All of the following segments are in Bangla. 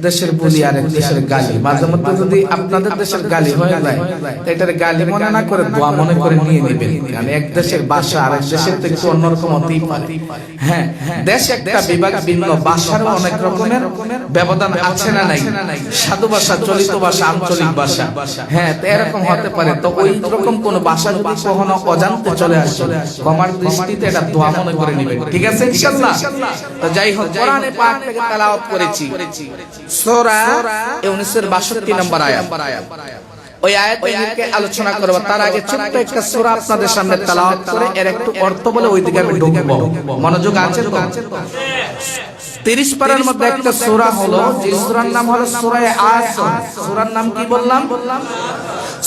দেশের বলি আর এক দেশের গালি। মাঝে মধ্যে যদি আপনাদের দেশের গালি হয়ে যায়, এটার গালি মনে না করে দোয়া মনে করে নিয়ে নেবেন। কারণ এক দেশের ভাষা আর এক দেশের থেকে একটু অন্যরকম হতেই পারে। হ্যাঁ, দেশ একটা বিভাগ, ভিন্ন ভাষারও অনেক রকমের ব্যবধান আছে না নাই? সাধু ভাষা, চলিত ভাষা, আঞ্চলিক ভাষা, হ্যাঁ, তো এরকম হতে পারে। তো ওই রকম কোন ভাষা যদি কখনো অজান্তে চলে আসে, ক্ষমার দৃষ্টিতে এটা দোয়া মনে করে নেবেন, ঠিক আছে ইনশাআল্লাহ? তো যাই হোক, কোরআনে পাক থেকে তেলাওয়াত করেছি সূরা ইউনূসের 62 নম্বর আয়াত। ওই আয়াতকে আলোচনা করব, তার আগে ছোট্ট একটা সূরা আপনাদের সামনে তেলাওয়াত করে এর একটু অর্থ বলে ওই দিকে আমি ঢুকবো। মনোযোগ আছে তো? 30 পারার মধ্যে একটা সূরা হলো, যে সূরার নাম হলো সূরা আসর। সূরার নাম কি বললাম?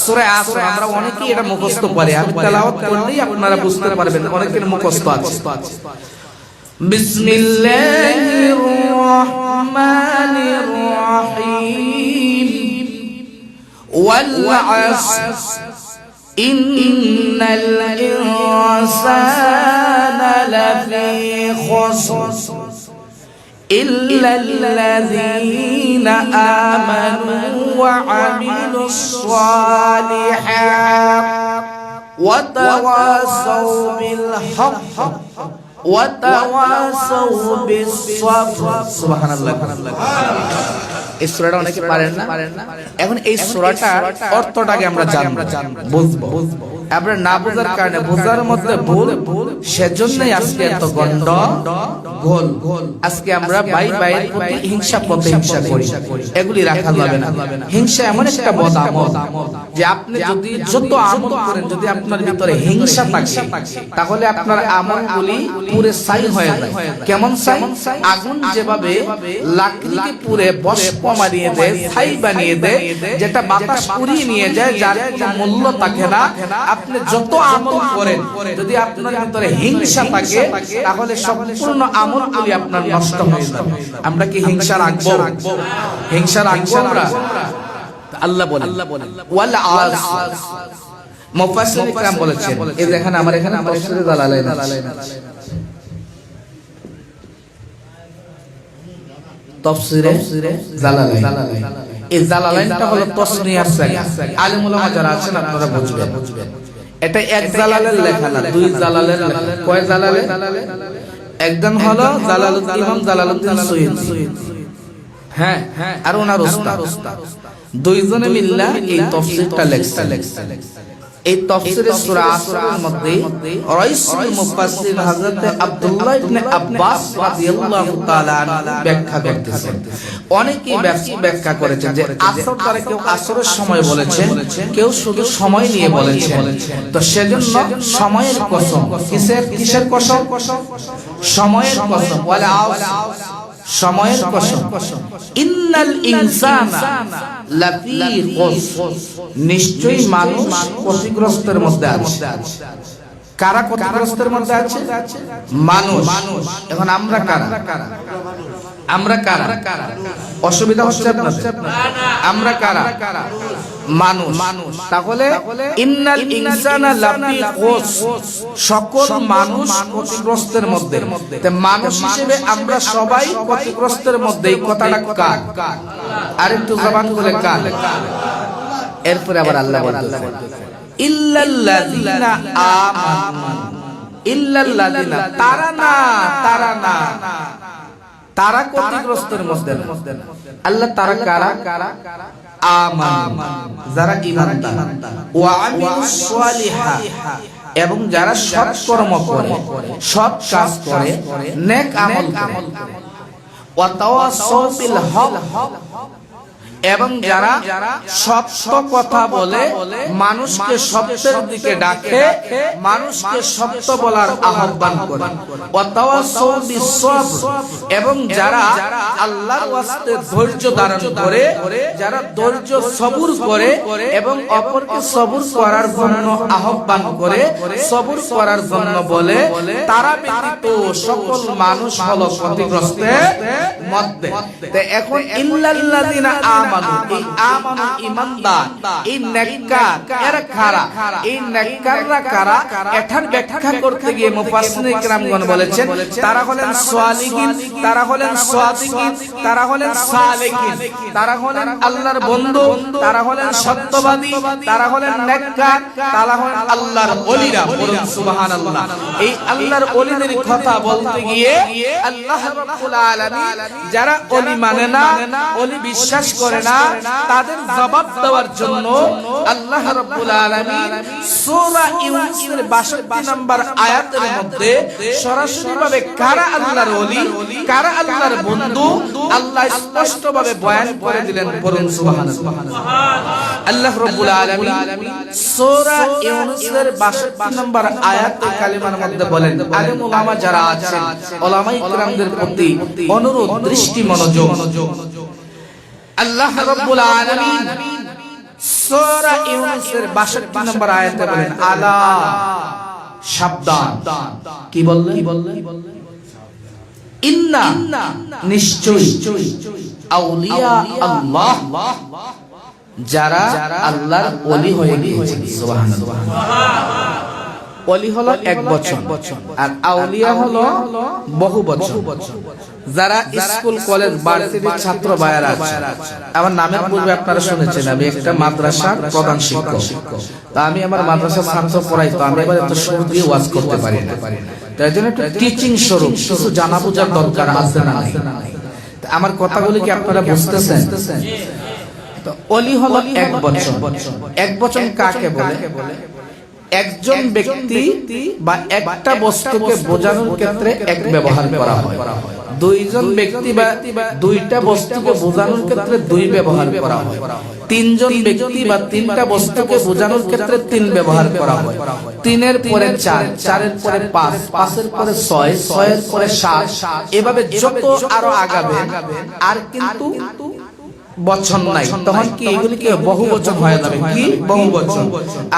সূরা আসর। আমরা অনেকেই এটা মুখস্থ পারি, আমি তেলাওয়াত করলেই আপনারা বুঝতে পারবেন অনেকের মুখস্থ আছে। বিসমিল্লাহির রহমানির রহিম। ওয়াল আসর ইন্নাল ইনসানা লাফি খুসর ইল্লাল্লাযীনা আমানু ওয়া আমিলুস সালিহাত ওয়া তাওয়াসাউ বিল হক ওয়া তাওয়াসাউ বিস সাবর। সুবহানাল্লাহ। এই সূরাটা অনেকে পারেন না। এখন এই সূরাটার অর্থটাকে আমরা জানবো, বুঝবো। আমরা না বোঝার কারণে, বোঝার মধ্যে ভুল, সেজন্যই আজকে এত গন্ডগোল। আজকে আমরা ভাই ভাইয়ের প্রতি হিংসা প্রতিহিংসা করি, এগুলি রাখা যাবে না। হিংসা এমন একটা বদ আমল যে আপনি যদি যত আমল করেন, যদি আপনার ভিতরে হিংসা থাকে, তাহলে আপনার আমলগুলি পুরে ছাই হয়ে যায়। কেমন ছাই? আগুন যেভাবে লাকড়িকে পুরে ভস্ম বানিয়ে দেয়, ছাই বানিয়ে দেয়, যেটা বাতাস উড়িয়ে নিয়ে যায়, যার কোনো মূল্য থাকে না। আপনি যত আমল করেন, যদি আপনার ভিতরে হিংসা থাকে, তাহলে সম্পূর্ণ আমলগুলি আপনার নষ্ট হয়ে যাবে। আমরা কি হিংসা রাখবো? হিংসা রাখবো আমরা? আল্লাহ বলেন ওয়াল আসর। মুফাসসির ইকরাম বলেছেন, এই দেখেন আমার এখানে তাফসীরে জালালাইন আছে। তাফসীরে জালালাইন, এই জালালাইনটা হলো তাসনিয়ার জায়গা। আলেম উলামা যারা আছেন আপনারা বুঝবেন, এটা এক জালালের লেখা না, দুই জালালের লেখা। কয় জালালে? একজন হলো জালালউদ্দিন, ইমাম জালালউদ্দিন সুয়ুতী, হ্যাঁ, আর ওনার উস্তাদ, দুইজনে মিল্লা এই তাফসীরটা লেখছেন। এই তাফসীরে সূরা আসরের মধ্যে রাইসুল মুফাসসির হযরত আব্দুল্লাহ ইবনে আব্বাস রাদিয়াল্লাহু তাআলা আনহু ব্যাখ্যা করতেছেন। অনেকেই ব্যাখ্যা করেছেন যে আসর দ্বারা কেউ আসরের সময় বলেছেন, কেউ শুধু সময় নিয়ে বলেছেন। তো সেজন্য সময়ের কসম। কিসের কসম? সময়ের কসম। ওয়ালা সময়ের কসম। ইন্নাল ইনসানা লাফি খুসর, নিশ্চয়ই মানুষ ক্ষতিগ্রস্তের মধ্যে আছে। কারা ক্ষতিগ্রস্তের মধ্যে আছে? মানুষ। এখন আমরা কারা? আমরা কারা? অসুবিধা হচ্ছে আপনাদের? আমরা কারা? মানুষ। তাহলে ইন্নাল ইনসানা লাফি খুসর, সকল মানুষ ক্ষতিগ্রস্তের মধ্যে। মানুষ হিসেবে আমরা সবাই ক্ষতিগ্রস্তের মধ্যে। এই কথাটা কার? আরেকটু জবান খুলে কার? এরপরে আবার আল্লাহ বলতেছেন ইল্লাল্লাযীনা আমানু। ইল্লাল্লাযীনা, তারা না, তারা না, তারা ক্ষতিগ্রস্তের মধ্যে না। আল্লাহ তারা কারা? আমানু, যারা ঈমানদার, ওয়া আমিলুস সালিহাত, এবং যারা সৎ কর্ম করে, সৎ কাজ করে, নেক আমল করে, ওয়া তাওয়াসাউ বিল হক, এবং যারা সত্য কথা বলে, মানুষকে সত্যের দিকে ডাকে, মানুষকে সত্য বলার আহ্বান করে, ওয়া তাওয়াসাউ বিস সবর, এবং যারা আল্লাহর ওয়াস্তে ধৈর্য ধারণ করে, যারা ধৈর্য সবুর করে এবং অপরকে সবুর করার জন্য আহ্বান করে, সবুর করার জন্য বলে, তারা ব্যতীত সকল মানুষ হলো ক্ষতিগ্রস্তের মধ্যে। এখন ইল্লাল্লাযীনা আমানু, আমানু, এই আমানু ঈমানদার, এই নেককার এরা কারা? এই নেককাররা কারা? এটার ব্যাখ্যা করতে গিয়ে মুফাসসিরিন কিরামগণ বলেছেন তারা হলেন সালিহিন, তারা হলেন সাদিকিন, তারা হলেন সালেকিন, তারা হলেন আল্লাহর বন্ধু, তারা হলেন সত্যবাদী, তারা হলেন নেককার, তারা হলেন আল্লাহর ওলিরা। বলুন সুবহানাল্লাহ। এই আল্লাহর ওলিদের কথা বলতে গিয়ে আল্লাহ রাব্বুল আলামিন যারা ওলি মানে না, ওলি বিশ্বাস করে না, তাদের জবাব দেওয়ার জন্য আল্লাহ রাব্বুল আলামিন সূরা ইউনূসের ৬২ নম্বর আয়াতের মধ্যে সরাসরি ভাবে কারা আল্লাহর ওলি, কারা আল্লাহর বন্ধু আল্লাহ স্পষ্ট ভাবে বয়ান করে দিলেন। বলুন সুবহানাল্লাহ। আল্লাহ রাব্বুল আলামিন সূরা ইউনূসের ৬২ নম্বর আয়াতে কালিমার মধ্যে বলেন, আলেম ওলামা যারা আছেন, ওলামায়ে কিরামদের প্রতি অনুরোধ, দৃষ্টি মনোযোগ। আল্লাহ রাব্বুল আলামিন সূরা ইউনূসের ৬২ নম্বর আয়াতে বলেন, আলা, সাবধান। কি বললেন? ইন্না, নিশ্চয়ই, আউলিয়া আল্লাহ, যারা আল্লাহর ওলি হয়ে গিয়েছে। সুবহানাল্লাহ। ওলি হলো এক বচন আর আউলিয়া হলো বহু বচন। যারা স্কুল কলেজ ভার্সিটির ছাত্র ভাইয়েরা আছে, আমার নামের পূর্বে আপনারা শুনেছেন আমি একটা মাদ্রাসার প্রধান শিক্ষক। তা আমি আমার মাদ্রাসার ছাত্র পড়াই, তো আমি এবার এত সুর দিয়ে ওয়াজ করতে পারি না, তাই জন্য একটু টিচিং স্বরূপ কিছু জানা বোঝার দরকার আছে না নাই? আমার কথাগুলি কি আপনারা বুঝতেছেন? তো ওলি হলো এক বচন। এক বচন কাকে বলে? একজন ব্যক্তি বা একটা বস্তুকে বোঝানোর ক্ষেত্রে এক ব্যবহার করা হয়। দুইজন ব্যক্তি বা দুইটা বস্তুকে বোঝানোর ক্ষেত্রে দুই ব্যবহার করা হয়। তিনজন ব্যক্তি বা তিনটা বস্তুকে বোঝানোর ক্ষেত্রে তিন ব্যবহার করা হয়। তিনের পরে চার, চারের পরে পাঁচ, পাঁচের পরে ছয়, ছয়ের পরে সাত, এভাবে যত আরো আগাবে আর কিন্তু বচন নাই, তখন কি এগুলিকে বহু বচন হয়ে যাবে। কি বহু বচন?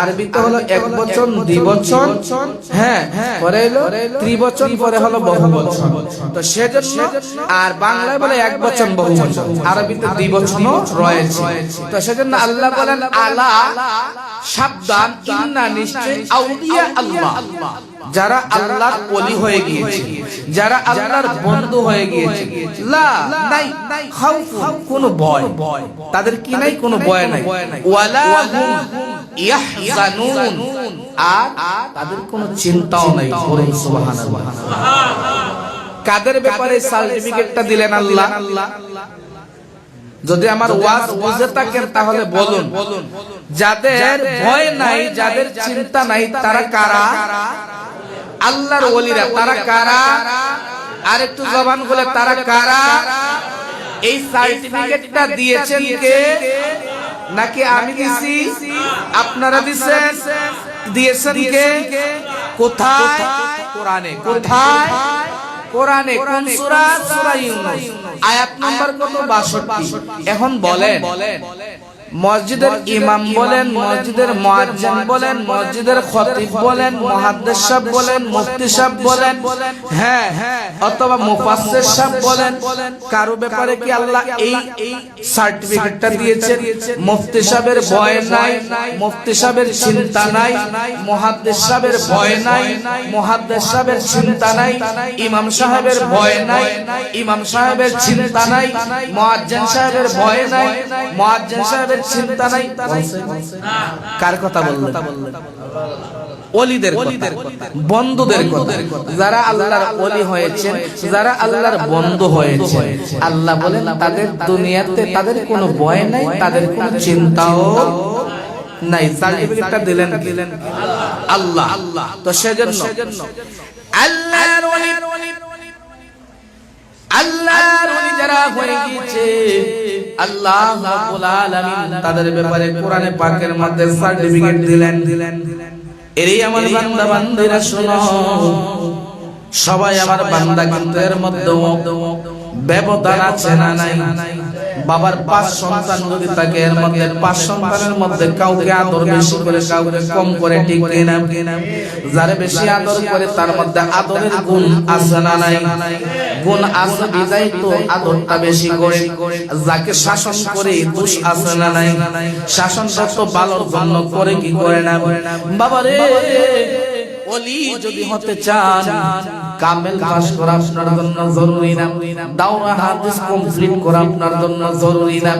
আরবিতে হলো এক বচন, দ্বিবচন, হ্যাঁ, পরে হলো ত্রিবচন, পরে হলো বহু বচন। তো সেজন্য আর বাংলায় বলে এক বচন বহু বচন, আরবিতে দ্বিবচনও রয়েছে। তো সেজন্য আল্লাহ বলেন, আলা, সাবধান, ইন্না, নিশ্চয়, আউলিয়া আল্লাহ, যারা আল্লাহর ওলি হয়ে গিয়েছে, যারা আল্লাহর বন্ধু হয়ে গিয়েছে, লা, নাই, খাউফুন, কোনো ভয় তাদের কি নাই, কোনো ভয় নাই, ওয়ালা হুম ইয়াহজানুন, আর তাদের কোনো চিন্তাও নাই। বলুন সুবহানাল্লাহ। কাদের ব্যাপারে সার্টিফিকেটটা দিলেন আল্লাহ? যদি আমার ওয়াজ বুঝে থাকেন তাহলে বলুন, যাদের ভয় নাই, যাদের চিন্তা নাই, তারা কারা? আল্লাহর ওলিরা। তারা কারা? আর একটু জবান খুলে, তারা কারা? এই সার্টিফিকেটটা দিয়েছেন কে? নাকি আমি দিছি? আপনারা দিছেন? দিয়েছেন কে? কোথায়? কোরআনে। কোথায়? কোরআনে। কোন সূরা? সূরা ইউনূস, আয়াত নাম্বার কত? ৬২। এখন বলেন, মসজিদের ইমাম বলেন, মসজিদের মুয়াজ্জিন বলেন, মসজিদের খতিব বলেন, মুহাদ্দিস সাহেব বলেন, মুফতি সাহেব বলেন, হ্যাঁ, অথবা মুফাসসির সাহেব বলেন, কারো ব্যাপারে কি আল্লাহ এই সার্টিফিকেটটা দিয়েছেন? মুফতি সাহেবের ভয় নাই, মুফতি সাহেবের চিন্তা নাই, মুহাদ্দিস সাহেবের ভয় নাই, মুহাদ্দিস সাহেবের চিন্তা নাই, ইমাম সাহেবের ভয় নাই, ইমাম সাহেবের চিন্তা নাই, মুয়াজ্জিন সাহেবের ভয় নাই, মুয়াজ্জিন সাহেবের চিন্তা নাই। কার কথা বললেন? ওলিদের কথা, বন্ধুদের কথা। যারা আল্লাহর ওলি হয়েছে, যারা আল্লাহর বন্ধু হয়েছে, আল্লাহ বলেন তাদের দুনিয়াতে তাদের কোনো ভয় নাই, তাদের কোনো চিন্তাও নাই। সার্টিফিকেটটা দিলেন আল্লাহ। তো সেজন্য আল্লাহর ওলি, আল্লাহর ওলি যারা হয়ে গিয়েছে, আল্লাহ রাব্বুল আলামিন তাদের ব্যাপারে কোরআনে পাকের মধ্যে সার্টিফিকেট দিলেন। এরই আমার বান্দা বান্দীরা শোনো, সবাই আমার বান্দা, কিন্তু এর মধ্যে ব্যবধান আছে না নাই? বাবার 5 সন্তান যদি থাকে এর মধ্যে 5 সন্তানের মধ্যে কাউকে আদর বেশি করে কাউকে কম করে, ঠিক কিনা? যারে বেশি আদর করে তার মধ্যে আদরের গুণ আছে না নাই? গুণ আছে বিদায় তো আদরটা বেশি করে। যাকে শাসন করে দোষ আছে না নাই? শাসনটা তো ভালোর জন্য করে, কি করে না? বাবারে ওলি যদি হতে চান কামেল পাস করা আপনার জন্য জরুরি না, দাওরা হাদিস কমপ্লিট করা আপনার জন্য জরুরি না।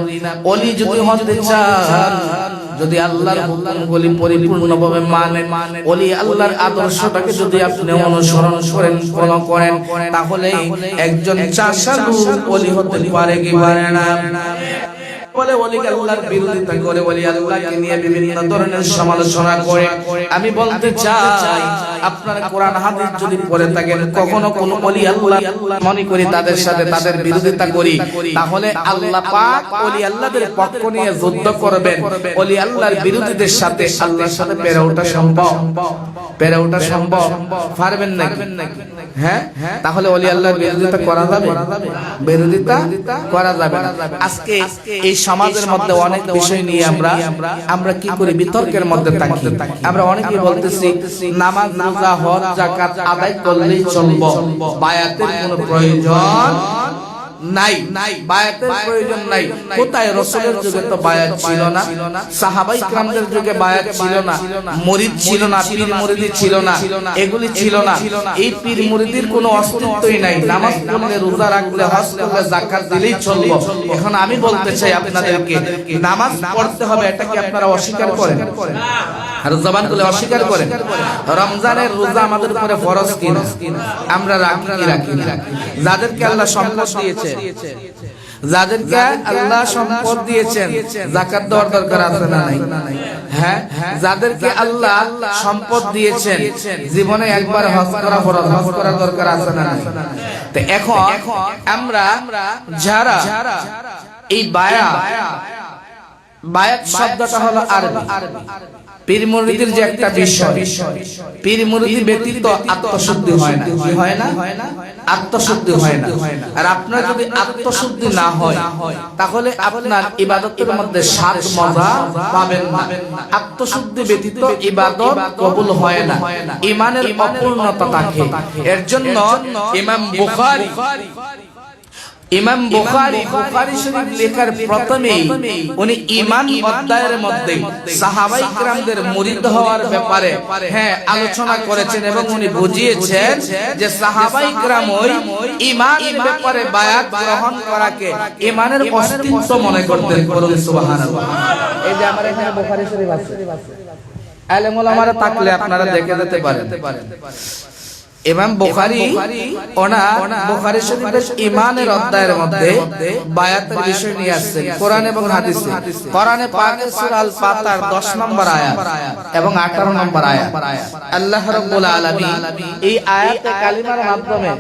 ওলি যদি হতে চান, যদি আল্লাহর হুকুমগুলি পরিপূর্ণভাবে মানেন, ওলি আল্লাহর আদর্শটাকে যদি আপনি অনুসরণ করেন, ফলো করেন, তাহলে একজন চাষালু ওলি হতে পারে, কি পারে না? বলে ওলি আল্লাহর বিরোধিতা করে, ওলি আল্লাহকে নিয়ে বিভিন্ন ধরনের সমালোচনা করে। আমি বলতে চাই আপনারা কোরআন হাদিস যদি পড়ে থাকেন, কখনো কোন ওলি আল্লাহ মনে করি তাদের সাথে তাদের বিরোধিতা করি, তাহলে আল্লাহ পাক ওলি আল্লাহদের পক্ষ নিয়ে যুদ্ধ করবেন। ওলি আল্লাহর বিরোধীদের সাথে আল্লাহর সাথে পেরে ওঠা সম্ভব? পেরে ওঠা সম্ভব? পারবেন নাকি? হ্যাঁ, তাহলে ওলি আল্লাহর বিরোধিতা করা যাবে? বিরোধিতা করা যাবে না। আজকে এই সমাজের মধ্যে অনেক বিষয় নিয়ে আমরা কি করি, বিতর্কের মধ্যে থাকি। আমরা অনেকেই বলতেছি নামাজ, রোজা, হজ, যাকাত আদায় করলেই চলবে, বায়াতের কোনো প্রয়োজন নাই, বায়াতের প্রয়োজন নাই। কোথায়? রাসূলের যুগে তো বায়াত ছিল না, সাহাবায়ে কেরামদের যুগে বায়াত ছিল না, মুরিদ ছিল না, পীর মুরিদি ছিল না, এগুলি ছিল না। এই পীর মুরিদির কোনো অস্তিত্বই নাই। নামাজ পড়লে, রোজা রাখলে, হজ করলে, যাকাত দিলেই চলবে। এখন আমি বলতে চাই আপনাদেরকে, নামাজ পড়তে হবে, এটা কি আপনারা অস্বীকার করেন? আর জবান খুলে অস্বীকার করেন? রমজানের রোজা আমাদের উপরে ফরজ কিনা? আমরা রাখি না? যাদেরকে আল্লাহ সম্পদ দিয়েছে, যাদেরকে আল্লাহ সম্পদ দিয়েছেন, যাকাত দেওয়ার দরকার আছে না নাই? হ্যাঁ, যাদেরকে আল্লাহ সম্পদ দিয়েছেন, জীবনে একবার হজ করা ফরজ, হজ করার দরকার আছে না নাই? তো এখন আমরা যারা এই বায়াত শব্দটা হলো আরবি। পীর মুরিদির যে একটা বিষয়, পীর মুরিদি ব্যতীত আত্মশুদ্ধি হয় না। কি হয় না? আত্মশুদ্ধি হয় না। আর আপনার যদি আত্মশুদ্ধি না হয়, তাহলে আপনার ইবাদতের মধ্যে স্বাদ মজা পাবেন না। আত্মশুদ্ধি ব্যতীত ইবাদত কবুল হয় না, ঈমানের অপূর্ণতা থাকে। এর জন্য ইমাম বুখারী শরীফ লেখার প্রথমেই উনি ঈমান অধ্যায়ের মধ্যে সাহাবায়ে কেরামদের মুরিদ হওয়ার ব্যাপারে আলোচনা করেছেন এবং উনি বুঝিয়েছেন যে সাহাবায়ে কেরাম ওই ঈমানের ব্যাপারে বায়াত গ্রহণ করাকে ঈমানের অস্তিত্ব মনে করতেন। বলুন সুবহানাল্লাহ। এই যে আমার এখানে বুখারী শরীফ আছে, আলেম ওলামারা থাকলে আপনারা দেখে যেতে পারেন। ইমাম বুখারী বুখারী শরীফের ঈমানের অধ্যায়ের মধ্যে বায়াতের বিষয় নিয়ে আসছেন কোরআন এবং হাদিসে। কোরআনে পাকের সূরা আল ফাতহার 10 নম্বর আয়াত এবং 18 নম্বর আয়াত আল্লাহ রাব্বুল আলামিন এই আয়াতে কালিমার মাধ্যমে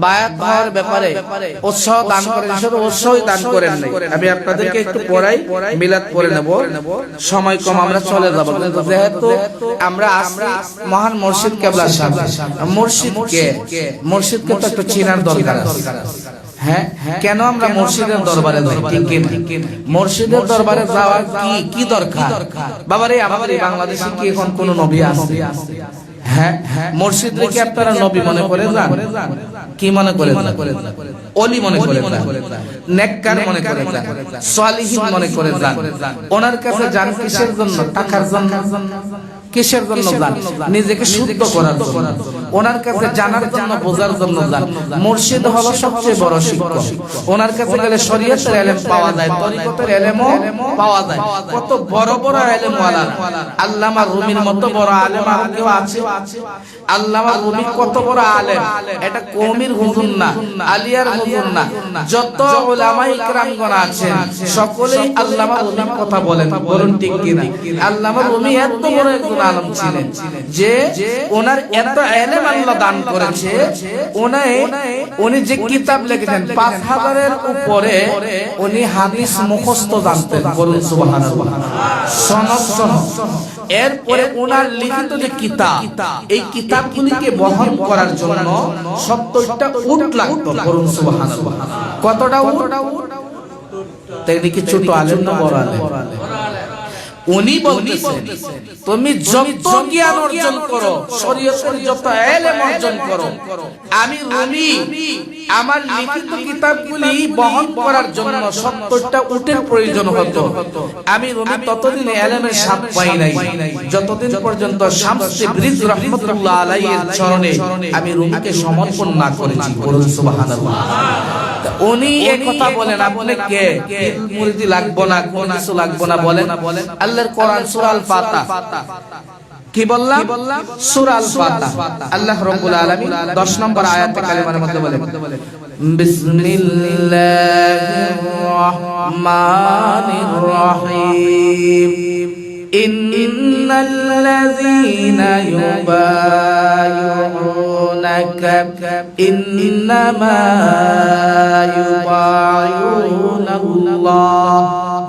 বায়াত হওয়ার ব্যাপারে উৎসাহ দান করেন। শুধু উৎসাহই দান করেন নাই, আমি আপনাদেরকে একটু পড়াই, মিলাদ পড়ে নেব, সময় কম, আমরা চলে যাব। কিন্তু যেহেতু আমরা আসি মহান মুর্শিদ কেবলা সাহেব, মুর্শিদকে তো একটু চেনার দরকার আছে। হ্যাঁ, কেন আমরা মুর্শিদের দরবারে যাই? ঠিক কি? মুর্শিদের দরবারে যাওয়ার কি দরকার? বাবারে আমাদের বাংলাদেশে কি এখন কোন নবী আছে? হ্যাঁ, মুর্শিদ কে আপনারা নবী মনে করে যান? কি মনে করে? ওলি মনে করে যান, নেককার মনে করে যান, সালিহিন মনে করে যান। ওনার কাছে যান কিসের জন্য? টাকার জন্য? কিসের জন্য যান? নিজেকে শুদ্ধ করার জন্য। ওনার কাছে জানার জন্য, বোঝার জন্য যান। মুর্শিদ হলো সবচেয়ে বড় শিক্ষক। ওনার কাছে গেলে শরীয়তের ইলম পাওয়া যায়, তরিকতের ইলমও পাওয়া যায়। কত বড় বড় ইলম ওয়ালা, আল্লামা রুমির মতো বড় আলেম আর কেউ আছে? আল্লামা রুমি কত বড় আলেম, এটা কওমির হুজুর না, আলিয়ার হুজুর না। যত উলামায়ে কিরামগণ আছেন সকলেই আল্লামা রুমির কথা বলেন। বলুন ঠিক কি না? আল্লামা রুমি এত বড় একজন আলেম ছিলেন যে ওনার এত ইলম আল্লাহ দান করেছে। উনি যে কিতাব লিখেছেন 5000 এর উপরে উনি হাদিস মুখস্থ জানতেন। বলুন সুবহানাল্লাহ। সনদ এরপরে ওনার লিখিত যে কিতাব, এই কিতাবগুলিকে বহন করার জন্য 70টা উট লাগতো। বলুন সুবহানাল্লাহ। কতটা উট? তিনি কি ছোট আলেম না বড় আলেম? উনি বলতেছেন তুমি যত জ্ঞান অর্জন করো, শরীয়তের যত ইলম অর্জন করো, আমি রুমি আমার লিখিত কিতাবগুলি বহন করার জন্য 70টা উটের প্রয়োজন হতো। আমি রুমি ততদিন ইলমের স্বাদ পাই নাই যতদিন পর্যন্ত শামস তাবরিজ রাহমাতুল্লাহ আলাইহির চরণে আমি রুমিকে সমর্পণ না করেছি। বলুন সুবহানাল্লাহ। উনি এই কথা বলেন, আপনি কে মুরিদি লাগবো না, কোন কিছু লাগবো না বলেন। আল্লাহর কোরআন সূরা আল ফাতিহা কি বললাম? সূরা আল ফাতিহা আল্লাহ রাব্বুল আলামিন 10 নম্বর আয়াতে কালেমার মধ্যে বলেন বিসমিল্লাহির রহমানির রহিম ইন্নাল্লাযীনা ইউবায়ুনাকা ইন্নামা ইউবায়ুনাল্লাহ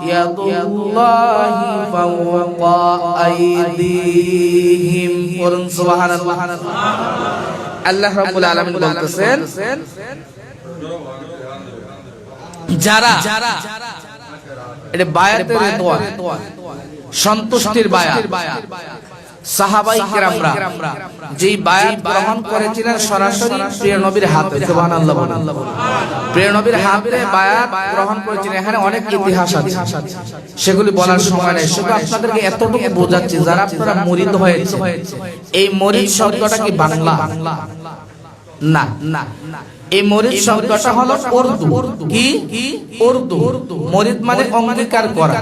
ইয়াদুল্লাহি ফাওকা আইদিহিম। বলুন সুবহানাল্লাহ। আল্লাহ রাব্বুল আলামিন বলতেছেন যারা এটা বায়াতের দোয়া, সন্তুষ্টির বায়াত, সাহাবায়ে কেরামরা যেই বায়াত গ্রহণ করেছিলেন সরাসরি প্রিয় নবীর হাতে, সুবহানাল্লাহ বলুন। প্রিয় নবীর হাতে বায়াত গ্রহণ করেছিলেন। এখানে অনেক ইতিহাস আছে, সেগুলি বলার সময় নেই। শুধু আপনাদেরকে এতটুকু বোঝাচ্ছি, যারা আপনারা মুরিদ হয়েছে, এই মুরিদ শব্দটা কি বাংলা? না না, এই মুরিদ শব্দটা হলো উর্দু। কি? উর্দু। মুরিদ মানে অঙ্গীকার করা,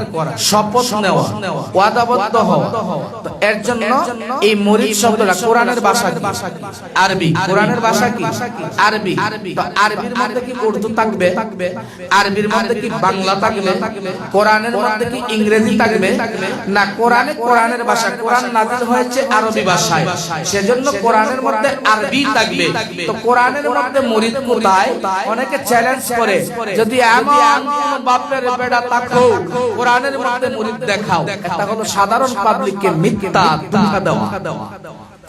শপথ নেওয়া, ওয়াদাবদ্ধ হওয়া। তো এর জন্য এই মুরিদ শব্দটা কোরআনের ভাষা কি? আরবি। কোরআনের ভাষা কি? আরবি। তো আরবির মধ্যে কি উর্দু থাকবে? আরবির মধ্যে কি বাংলা থাকবে? কোরআনের মধ্যে কি ইংরেজি থাকবে? না, কোরআনের ভাষা। কোরআন নাযিল হয়েছে আরবি ভাষায়, সেজন্য কোরআনের মধ্যে আরবি থাকবে। তো কোরআনের মধ্যে মুরিদ কোথায়? অনেকে চ্যালেঞ্জ করে, যদি এমন বাপের বেড়া থাকো কোরআনের মধ্যে মুরিদ দেখাও। এটা হলো সাধারণ পাবলিককে মিথ্যা ধোঁকা দেওয়া।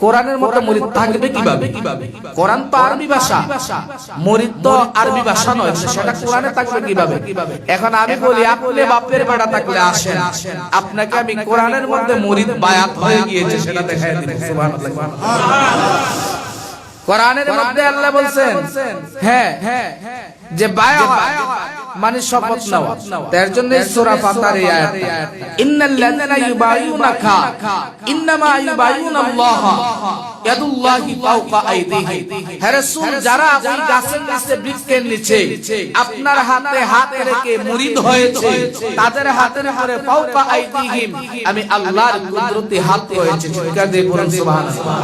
কোরআনের মধ্যে মুরিদ থাকবে কিভাবে? কোরআন তো আরবি ভাষা, মুরিদ তো আরবি ভাষা নয়, সেটা কোরআনে থাকবে কিভাবে? এখন আমি বলি, আপনি বাপের বেড়া থাকলে আসেন, আপনাকে আমি কোরআনের মধ্যে মুরিদ বায়াত হয়ে গিয়েছে সেটা দেখাই দিই। সুবহানাল্লাহ। কোরআনের মধ্যে আল্লাহ বলছেন হ্যাঁ যে বায়াত মানে শপথ নেওয়া। তার জন্য সূরা ফাতিহার এই আয়াত, ইন্নাল্লাযীনা ইউবায়ুনাকা ইন্নামা ইউবায়ুনাল্লাহ ইয়াদুল্লাহি ফাওকা আইদিহিম। হে রাসূল, যারা ওই গাছের নিচে, বৃক্ষের নিচে আপনার হাতে হাত রেখে মুরিদ হয়েছে, তাদের হাতের উপরে ফাওকা আইদিহিম আমি আল্লাহর কুদরতি হাত রয়েছে। ঠিক আছে, বলুন সুবহানাল্লাহ।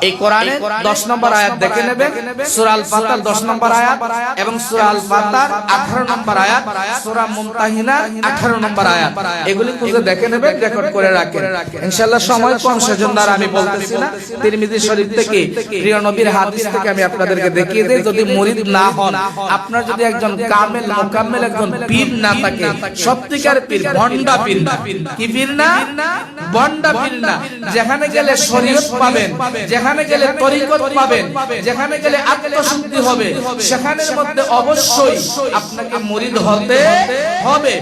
এই কোরআনের 10 নম্বর আয়াত দেখে নেবেন, সূরা আল ফাতিহার 10 নম্বর আয়াত এবং সূরা আল ফাতিহার 18 নম্বর আয়াত, সূরা মুমতাহিনার 18 নম্বর আয়াত। এগুলি খুঁজে দেখে নেবেন, রেকর্ড করে রাখেন। ইনশাআল্লাহ সময় কম, সেজন্য আর আমি বলতেছি না। তিরমিজি শরীফ থেকে, প্রিয় নবীর হাদিস থেকে আমি আপনাদেরকে দেখিয়ে দেই। যদি মুরিদ না হন, আপনার যদি একজন কামেল মুকাম্মেল একজন পীর না থাকে, সত্যিকার পীর, ভন্ডা পীর না। কি পীর না? ভন্ডা পীর না। যেখানে গেলে শরীয়ত পাবেন, যেখানে গেলে তরিকত পাবেন, যেখানে গেলে আত্মশুদ্ধি হবে, সেখানের মধ্যে অবশ্যই আপনাকে মুরিদ হতে হবে।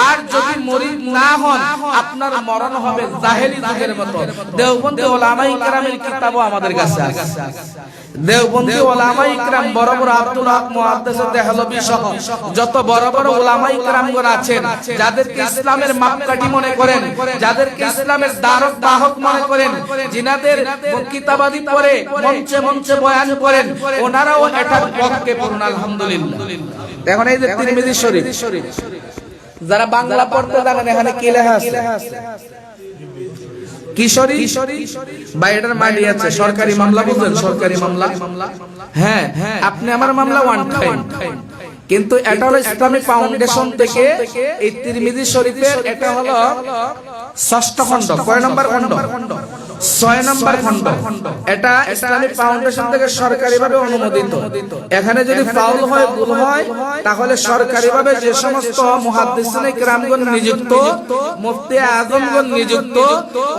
আর যদি মুরিদ না হন, আপনার মরণ হবে জাহেলি যুগের মতো। দেওবন্দি উলামায়ে কেরামের কিতাবও আমাদের কাছে আছে। দেওবন্দি উলামায়ে কেরাম, বড় বড় আব্দুল হক মুহাদ্দিস দেহলভী সহ যত বড় বড় উলামায়ে কেরামগণ আছেন, যাদেরকে ইসলামের মাপকাঠি মনে করেন, যাদেরকে ইসলামের দ্বারক বাহক মনে করেন, জিনাদের কিতাবাদি পড়ে মঞ্চে মঞ্চে বয়ান করেন, ওনারাও এটার পক্ষে পড়ুন আলহামদুলিল্লাহ। এখন এই যে তিরমিজি শরীফ, যারা বাংলা পড়তে জানেন, এখানে কি লেখা আছে? কিশোরী বা এটার মাটি আছে সরকারি মামলা। বুঝলেন? সরকারি মামলা। হ্যাঁ, আপনি আমার মামলা ওয়ান টাইম, কিন্তু এটা হলো ইসলামিক ফাউন্ডেশন থেকে এই তিরমিজি শরীফের, এটা হলো 6ষ্ঠ খণ্ড। কয় নম্বর খণ্ড? 6 নম্বর খণ্ড। এটা ইসলামিক ফাউন্ডেশন থেকে সরকারিভাবে অনুমোদিত। এখানে যদি ফাউল হয়, ভুল হয়, তাহলে সরকারিভাবে যে সমস্ত মুহাদ্দিসিনে কেরামগণ নিযুক্ত, মুফতি আজমগণ নিযুক্ত,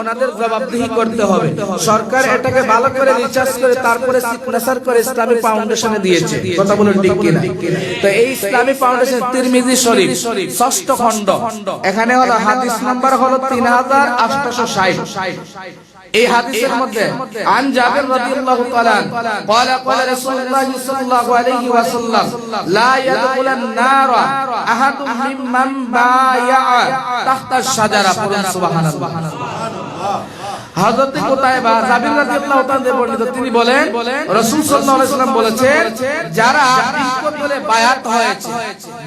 ওনাদের জবাবদিহি করতে হবে। সরকার এটাকে ভালো করে রিসার্চ করে তারপরে সিগনেচার করে ইসলামিক ফাউন্ডেশনে দিয়েছে। কথা বলুন ঠিক কিনা? তো এই ইসলামী ফাউন্ডেশন তিরমিজি শরীফ 6ষ্ঠ খণ্ড, এখানে হলো হাদিস নাম্বার হলো 3860। এই হাদিসের মধ্যে আন জাবির রাদিয়াল্লাহু তাআলা قال قال رسول الله صلى الله عليه وسلم لا يدخل النار احد ممن بايع تحت الشجره সুবহানাল্লাহ। হযরত কুতাইবা জাবির রাদিয়াল্লাহু তাআলা বর্ণিত, তিনি বলেন রাসূল সাল্লাল্লাহু আলাইহি ওয়াসাল্লাম বলেছেন, যারা বৃক্ষতলে বায়াত হয়েছে,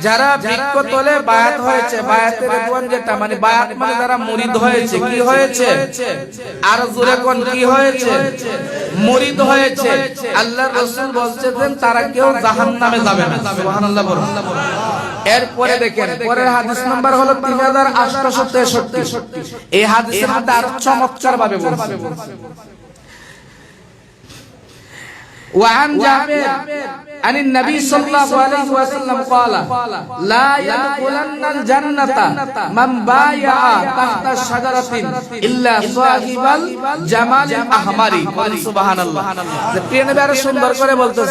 যারা বৃক্ষতলে বায়াত হয়েছে, বায়াতের রিদওয়ান যেটা মানে বায়াত মানে যারা মুরিদ হয়েছে, কি হয়েছে আর জোরে কোন কি হয়েছে, মুরিদ হয়েছে, আল্লাহর রাসূল বলছেন তারা কেউ জাহান্নামে যাবে না। সুবহানাল্লাহ বলুন। এরপরে দেখেন পরের হাদিস নাম্বার হলো 3863। এই হাদিসের মধ্যে আরো চমৎকার ভাবে বলছে, وعن جابر عن النبي صلى الله عليه وسلم قال لا يدخلن الجنة من بايع تحت الشجرة إلا صاحب الجمال الأحمر। সুবহানাল্লাহ। প্রিয় নবী আরো সুন্দর করে বলতেছে